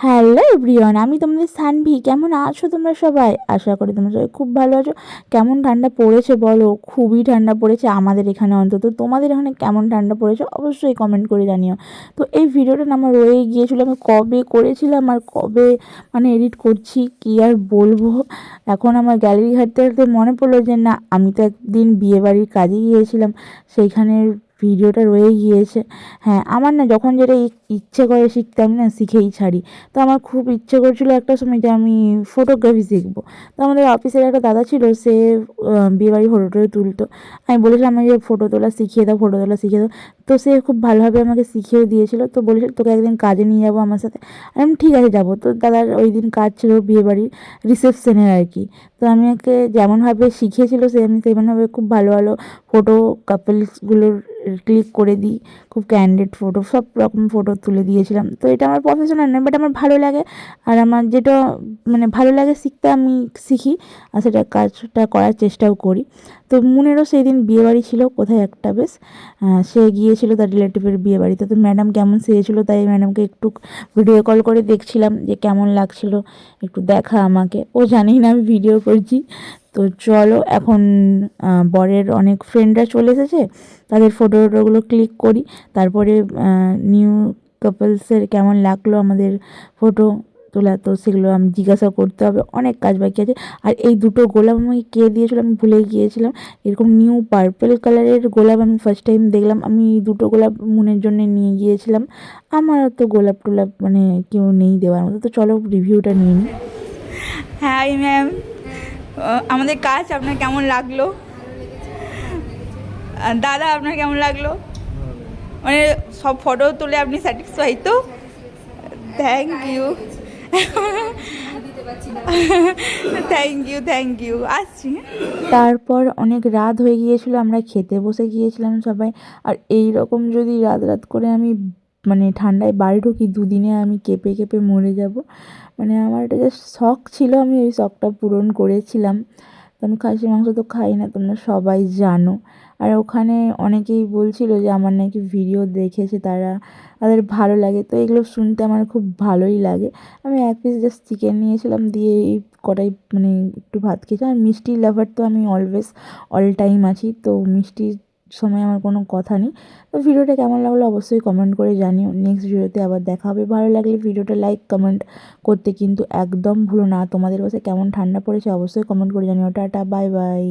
Hello everyone, আমি তোমাদের সানভি। কেমন আছো তোমরা সবাই? আশা করি তোমরা সবাই খুব ভালো আছো। কেমন ঠান্ডা পড়েছে বলো? খুবই ঠান্ডা পড়েছে আমাদের এখানে, অন্তত। তোমাদের এখানে কেমন ঠান্ডা পড়েছে অবশ্যই কমেন্ট করে জানিও। তো এই ভিডিওটা না আমার রয়ে গিয়েছিলো, আমি কবে করেছিলাম আর কবে এডিট করছি কি আর বলবো। এখন আমার গ্যালারি ঘাঁটতে ঘাঁটতে মনে পড়লো যে না, আমি তো একদিন বিয়েবাড়ির কাজে গিয়েছিলাম, সেইখানের ভিডিওটা রয়ে গিয়েছে। হ্যাঁ, আমার না যখন যেটা ইচ্ছে করে শিখতে আমি না শিখেই ছাড়ি। তো আমার খুব ইচ্ছে করছিল একটা সময় যে আমি ফটোগ্রাফি শিখবো। তো আমাদের অফিসের একটা দাদা ছিল, সে বিয়েবাড়ি ফটো টটো তুলতো। আমি বলেছিলাম আমাকে ফটো তোলা শিখিয়ে দাও, ফটো তোলা শিখিয়ে দাও। তো সে খুব ভালোভাবে আমাকে শিখিয়েও দিয়েছিল। তো বলেছিল তোকে একদিন কাজে নিয়ে যাবো আমার সাথে। আমি ঠিক আছে যাবো। তো দাদার ওই দিন কাজ ছিল বিয়েবাড়ির রিসেপশনের আর কি। তো আমি ওকে যেমনভাবে শিখিয়েছিল সে আমি তেমনভাবে খুব ভালো ভালো ফটো কাপলসগুলোর ক্লিক করে দিই। খুব ক্যান্ডিড ফটো, সব রকম ফটো তুলে দিয়েছিলাম। তো এটা আমার প্রফেশনাল নয়, বাট আমার ভালো লাগে। আর আমার যেটা ভালো লাগে শিখতে আমি শিখি, আর সেটা কাজটা করার চেষ্টাও করি। তো মুনেরও সেই দিন বিয়েবাড়ি ছিল কোথায় একটা বেশ, সে গিয়েছিল তার রিলেটিভের বিয়েবাড়িতে। তো ম্যাডাম কেমন সেজেছিলো তাই ম্যাডামকে একটু ভিডিও কল করে দেখছিলাম যে কেমন লাগছিল, একটু দেখা আমাকে। ও জানেই না আমি ভিডিও করছি। তো চলো এখন বরের অনেক ফ্রেন্ডরা চলে এসেছে, তাদের ফটো টটোগুলো ক্লিক করি। তারপরে নিউ কাপলসের কেমন লাগলো আমাদের ফটো তোলা, তো সেগুলো আমি জিজ্ঞাসা করতে হবে, অনেক কাজ বাকি আছে। আর এই দুটো গোলাপ আমাকে কে দিয়েছিল আমি ভুলে গিয়েছিলাম। এরকম নিউ পার্পল কালারের গোলাপ আমি ফার্স্ট টাইম দেখলাম। আমি দুটো গোলাপ মুনের জন্য নিয়ে গিয়েছিলাম। আমার তো গোলাপ টোলাপ কেউ নেই দেওয়ার মতো। তো চলো রিভিউটা নিয়ে নিই। হ্যাঁ ম্যাম, আমাদের কাজ আপনার কেমন লাগলো? দাদা আপনার কেমন লাগলো? মানে সব ফটো তুলে আপনি স্যাটিসফাই তো? থ্যাংক ইউ, থ্যাংক ইউ, আসছি। তারপর অনেক রাত হয়ে গিয়েছিল, আমরা খেতে বসে গিয়েছিলাম সবাই। আর এই রকম যদি রাত রাত করে আমি ঠান্ডায় বাড়ি ঢুকি, দুদিনে আমি কেঁপে কেঁপে মরে যাব। আমার এটা জাস্ট শখ ছিল, আমি ওই শখটা পূরণ করেছিলাম। তো আমি খাসি মাংস তো খাই না, তোমরা সবাই জানো। আর ওখানে অনেকেই বলছিল যে আমার নাকি ভিডিও দেখেছে তারা, তাদের ভালো লাগে। তো এগুলো শুনতে আমার খুব ভালোই লাগে। আমি এক পিস জাস্ট চিকেন নিয়েছিলাম, দিয়ে এই কটাই একটু ভাত খেয়েছিলাম। আর মিষ্টির লাভার তো আমি অলওয়েজ অল টাইম আছি, তো মিষ্টির সময় আমার কোনো কথা নেই। তো ভিডিওটা কেমন লাগলো অবশ্যই কমেন্ট করে জানিও। নেক্সট ভিডিওতে আবার দেখা হবে। ভালো লাগলে ভিডিওটা লাইক কমেন্ট করতে কিন্তু একদম ভুলো না। তোমাদের বাসায় কেমন ঠান্ডা পড়েছে অবশ্যই কমেন্ট করে জানিও। Tata, bye bye.